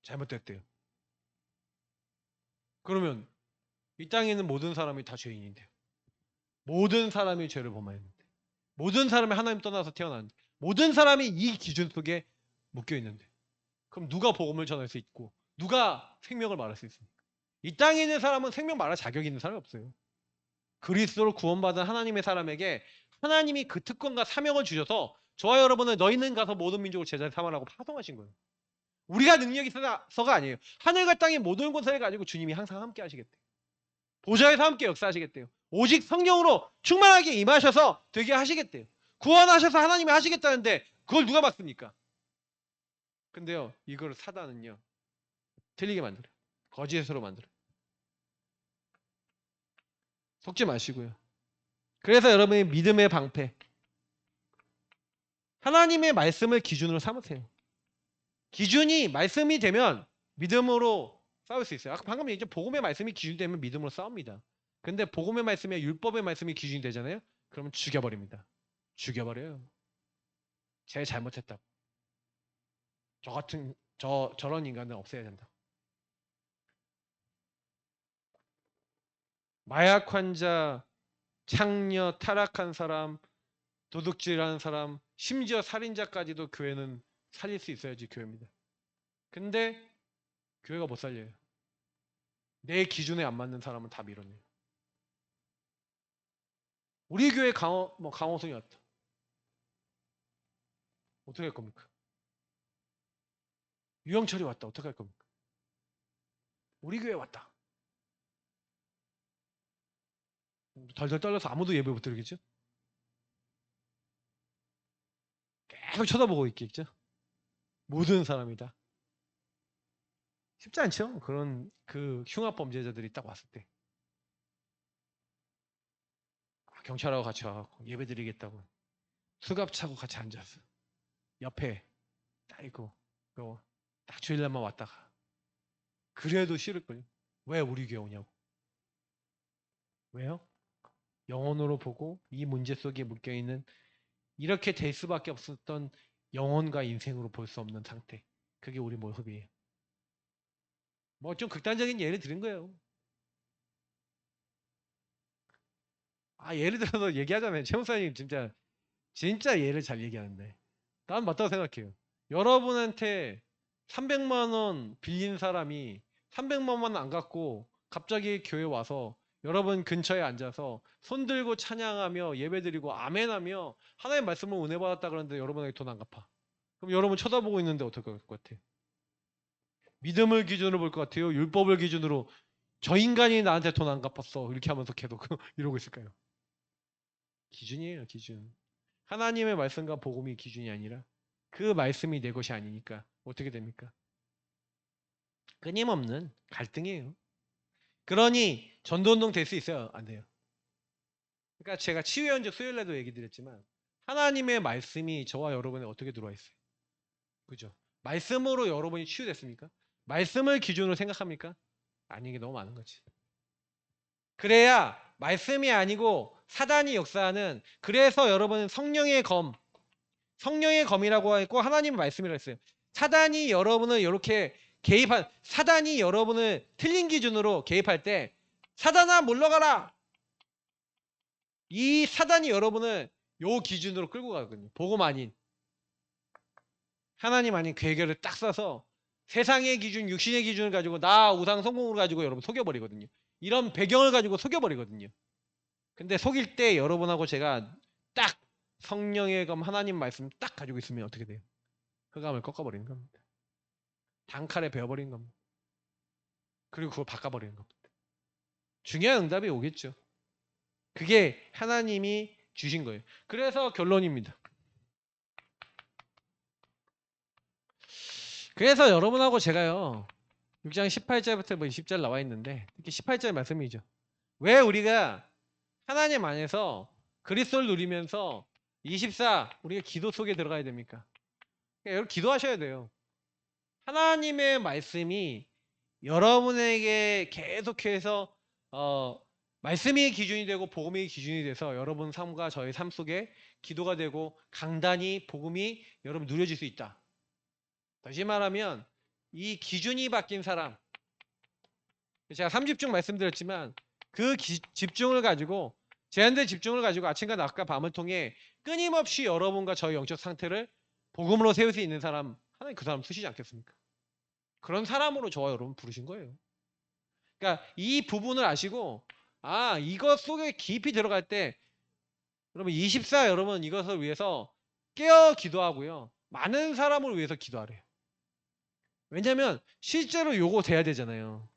잘못됐대요. 그러면 이 땅에 있는 모든 사람이 다 죄인인데요. 모든 사람이 죄를 범하였는데, 모든 사람이 하나님 떠나서 태어났는데, 모든 사람이 이 기준 속에 묶여 있는데, 그럼 누가 복음을 전할 수 있고 누가 생명을 말할 수 있습니까? 이 땅에 있는 사람은 생명 말할 자격이 있는 사람이 없어요. 그리스도로 구원받은 하나님의 사람에게 하나님이 그 특권과 사명을 주셔서 저와 여러분은 너희는 가서 모든 민족을 제자를 삼으라고 파송하신 거예요. 우리가 능력이 있어서가 아니에요. 하늘과 땅의 모든 권세를 가지고 주님이 항상 함께 하시겠대요. 보좌에서 함께 역사하시겠대요. 오직 성령으로 충만하게 임하셔서 되게 하시겠대요. 구원하셔서 하나님이 하시겠다는데 그걸 누가 막습니까? 근데요, 이걸 사단은요 틀리게 만들어요. 거짓으로 만들어요. 속지 마시고요. 그래서 여러분의 믿음의 방패, 하나님의 말씀을 기준으로 삼으세요. 기준이 말씀이 되면 믿음으로 싸울 수 있어요. 아까 방금 얘기했죠. 복음의 말씀이 기준이 되면 믿음으로 싸웁니다. 근데 복음의 말씀이 율법의 말씀이 기준이 되잖아요. 그러면 죽여버립니다. 죽여버려요. 쟤 잘못했다고. 저런 인간은 없애야 된다. 마약 환자, 창녀, 타락한 사람, 도둑질하는 사람, 심지어 살인자까지도 교회는 살릴 수 있어야지 교회입니다. 근데 교회가 못 살려요. 내 기준에 안 맞는 사람은 다 밀어내요. 우리 교회 강호성이 왔다. 어떻게 할 겁니까? 유영철이 왔다. 어떻게 할 겁니까? 우리 교회 왔다. 덜덜 떨려서 아무도 예배 못 드리겠죠? 계속 쳐다보고 있겠죠? 모든 사람이 다. 쉽지 않죠? 그런 그 흉악 범죄자들이 딱 왔을 때. 경찰하고 같이 와갖고 예배 드리겠다고. 수갑 차고 같이 앉았어. 옆에 딱 있고, 딱 주일날만 왔다가. 그래도 싫을걸요? 왜 우리 교회 오냐고. 왜요? 영혼으로 보고 이 문제 속에 묶여있는 이렇게 될 수밖에 없었던 영혼과 인생으로 볼 수 없는 상태. 그게 우리 모습이에요. 뭐 좀 극단적인 예를 들은 거예요. 예를 들어서 얘기하잖아요. 최 목사님 진짜 예를 잘 얘기하는데. 난 맞다고 생각해요. 여러분한테 300만 원 빌린 사람이 300만 원 안 갖고 갑자기 교회 와서 여러분 근처에 앉아서 손 들고 찬양하며 예배드리고 아멘하며 하나님의 말씀을 은혜 받았다 그러는데 여러분에게 돈 안 갚아. 그럼 여러분 쳐다보고 있는데 어떻게 할 것 같아요? 믿음을 기준으로 볼 것 같아요? 율법을 기준으로 저 인간이 나한테 돈 안 갚았어 이렇게 하면서 계속 이러고 있을까요? 기준이에요, 기준. 하나님의 말씀과 복음이 기준이 아니라 그 말씀이 내 것이 아니니까 어떻게 됩니까? 끊임없는 갈등이에요. 그러니 전도운동 될 수 있어요? 안 돼요. 그러니까 제가 치유연적 수요일날도 얘기 드렸지만 하나님의 말씀이 저와 여러분에 어떻게 들어와 있어요? 그죠? 말씀으로 여러분이 치유됐습니까? 말씀을 기준으로 생각합니까? 아닌 게 너무 많은 거지. 그래야 말씀이 아니고 사단이 역사하는 그래서 여러분은 성령의 검이라고 했고 하나님의 말씀이라고 했어요. 사단이 여러분을 이렇게 사단이 여러분을 틀린 기준으로 개입할 때 사단아 물러가라. 이 사단이 여러분을 요 기준으로 끌고 가거든요. 복음 아닌 하나님 아닌 괴결을 딱 써서 세상의 기준, 육신의 기준을 가지고 나 우상 성공을 가지고 여러분 속여버리거든요. 이런 배경을 가지고 속여버리거든요. 근데 속일 때 여러분하고 제가 딱 성령의 검 하나님 말씀 딱 가지고 있으면 어떻게 돼요? 흑암을 꺾어버리는 겁니다. 단칼에 베어버리는 겁니다. 그리고 그걸 바꿔버리는 겁니다. 중요한 응답이 오겠죠. 그게 하나님이 주신 거예요. 그래서 결론입니다. 그래서 여러분하고 제가요 6장 18절부터 20절 나와 있는데 특히 18절 말씀이죠. 왜 우리가 하나님 안에서 그리스도를 누리면서 24 우리가 기도 속에 들어가야 됩니까? 그러니까 여러분 기도하셔야 돼요. 하나님의 말씀이 여러분에게 계속해서 말씀이 기준이 되고 복음이 기준이 돼서 여러분 삶과 저의 삶 속에 기도가 되고 강단이 복음이 여러분 누려질 수 있다. 다시 말하면 이 기준이 바뀐 사람, 제가 3집중 말씀드렸지만 그 집중을 가지고 제한된 집중을 가지고 아침과 낮과 밤을 통해 끊임없이 여러분과 저의 영적 상태를 복음으로 세울 수 있는 사람 하나님 그 사람 쓰시지 않겠습니까? 그런 사람으로 저와 여러분 부르신 거예요. 그러니까 이 부분을 아시고 이것 속에 깊이 들어갈 때 여러분 24 여러분 이것을 위해서 깨어 기도하고요. 많은 사람을 위해서 기도하래요. 왜냐하면 실제로 요거 돼야 되잖아요.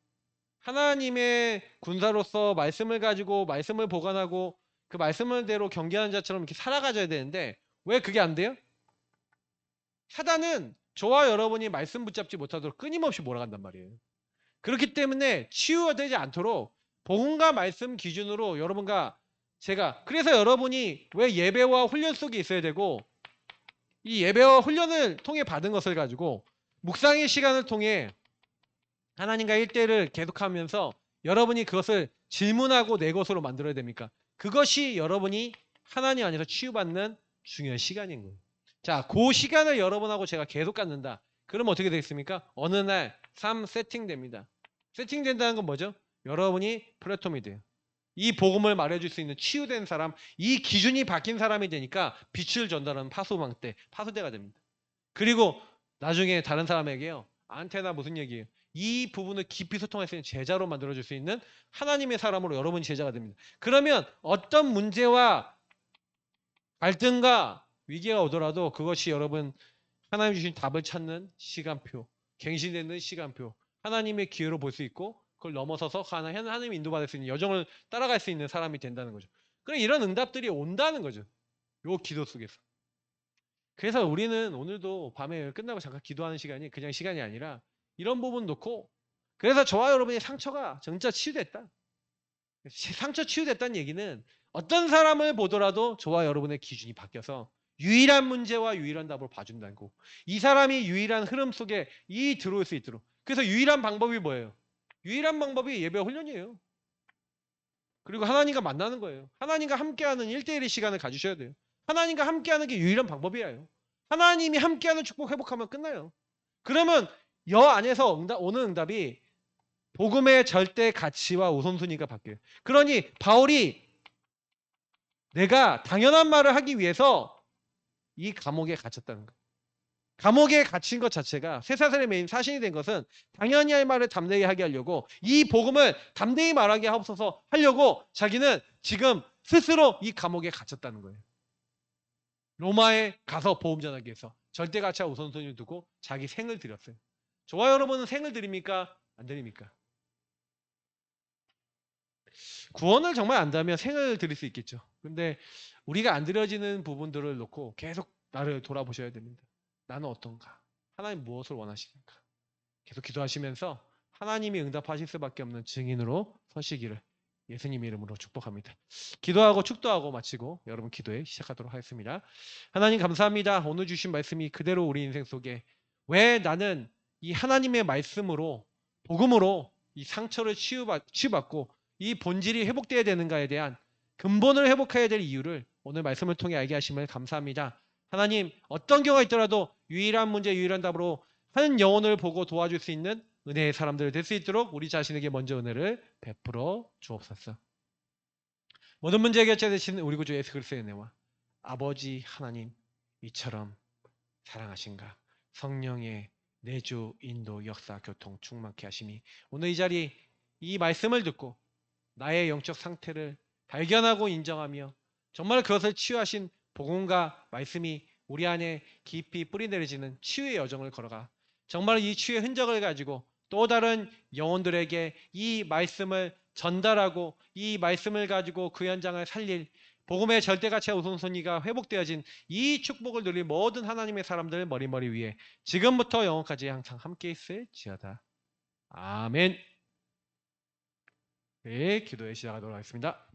하나님의 군사로서 말씀을 가지고 말씀을 보관하고 그 말씀을대로 경계하는 자처럼 이렇게 살아가져야 되는데 왜 그게 안 돼요? 사단은 저와 여러분이 말씀 붙잡지 못하도록 끊임없이 몰아간단 말이에요. 그렇기 때문에 치유가 되지 않도록 복음과 말씀 기준으로 여러분과 제가 그래서 여러분이 왜 예배와 훈련 속에 있어야 되고 이 예배와 훈련을 통해 받은 것을 가지고 묵상의 시간을 통해 하나님과 1대1을 계속하면서 여러분이 그것을 질문하고 내 것으로 만들어야 됩니까? 그것이 여러분이 하나님 안에서 치유받는 중요한 시간인 거예요. 자, 그 시간을 여러분하고 제가 계속 갖는다. 그럼 어떻게 되겠습니까? 어느 날 삶 세팅됩니다. 세팅된다는 건 뭐죠? 여러분이 플랫폼이 돼요. 이 복음을 말해줄 수 있는 치유된 사람, 이 기준이 바뀐 사람이 되니까 빛을 전달하는 파수망대, 파수대가 됩니다. 그리고 나중에 다른 사람에게요. 안테나 무슨 얘기예요? 이 부분을 깊이 소통할 수 있는 제자로 만들어줄 수 있는 하나님의 사람으로 여러분이 제자가 됩니다. 그러면 어떤 문제와 갈등과 위기가 오더라도 그것이 여러분 하나님 주신 답을 찾는 시간표, 갱신되는 시간표, 하나님의 기회로 볼 수 있고 그걸 넘어서서 하나님 인도받을 수 있는 여정을 따라갈 수 있는 사람이 된다는 거죠. 그럼 이런 응답들이 온다는 거죠. 요 기도 속에서. 그래서 우리는 오늘도 밤에 끝나고 잠깐 기도하는 시간이 그냥 시간이 아니라 이런 부분 놓고 그래서 저와 여러분의 상처가 진짜 치유됐다. 상처 치유됐다는 얘기는 어떤 사람을 보더라도 저와 여러분의 기준이 바뀌어서 유일한 문제와 유일한 답을 봐준다는 거. 이 사람이 유일한 흐름 속에 들어올 수 있도록. 그래서 유일한 방법이 뭐예요? 유일한 방법이 예배와 훈련이에요. 그리고 하나님과 만나는 거예요. 하나님과 함께하는 1대1의 시간을 가지셔야 돼요. 하나님과 함께하는 게 유일한 방법이에요. 하나님이 함께하는 축복 회복하면 끝나요. 그러면 여 안에서 오는 응답이 복음의 절대 가치와 우선순위가 바뀌어요. 그러니 바울이 내가 당연한 말을 하기 위해서 이 감옥에 갇혔다는 거예요. 감옥에 갇힌 것 자체가 쇠사슬의 메인 사신이 된 것은 당연히 할 말을 담대히 하게 하려고 이 복음을 담대히 말하게 하옵소서 하려고 자기는 지금 스스로 이 감옥에 갇혔다는 거예요. 로마에 가서 복음 전하기 위해서 절대 가치와 우선순위를 두고 자기 생을 드렸어요. 저와 여러분은 생을 드립니까? 안 드립니까? 구원을 정말 안다면 생을 드릴 수 있겠죠. 근데 우리가 안 드려지는 부분들을 놓고 계속 나를 돌아보셔야 됩니다. 나는 어떤가? 하나님 무엇을 원하시는가? 계속 기도하시면서 하나님이 응답하실 수밖에 없는 증인으로 서시기를 예수님 이름으로 축복합니다. 기도하고 축도하고 마치고 여러분 기도에 시작하도록 하겠습니다. 하나님 감사합니다. 오늘 주신 말씀이 그대로 우리 인생 속에 왜 나는 이 하나님의 말씀으로 복음으로 이 상처를 치유받고 이 본질이 회복되어야 되는가에 대한 근본을 회복해야 될 이유를 오늘 말씀을 통해 알게 하심을 감사합니다. 하나님 어떤 경우가 있더라도 유일한 문제 유일한 답으로 한 영혼을 보고 도와줄 수 있는 은혜의 사람들 될 수 있도록 우리 자신에게 먼저 은혜를 베풀어 주옵소서. 모든 문제 해결자 되시는 우리 구주 예수 그리스도의 은혜와 아버지 하나님 이처럼 사랑하신가 성령의 내주 인도 역사 교통 충만케 하심이 오늘 이 자리 이 말씀을 듣고 나의 영적 상태를 발견하고 인정하며 정말 그것을 치유하신 복음과 말씀이 우리 안에 깊이 뿌리내려지는 치유의 여정을 걸어가 정말 이 치유의 흔적을 가지고 또 다른 영혼들에게 이 말씀을 전달하고 이 말씀을 가지고 그 현장을 살릴 복음의 절대가치와 우선순위가 회복되어진 이 축복을 누릴 모든 하나님의 사람들 머리머리 위에 지금부터 영원까지 항상 함께 있을지어다. 아멘. 네, 기도에 시작하도록 하겠습니다.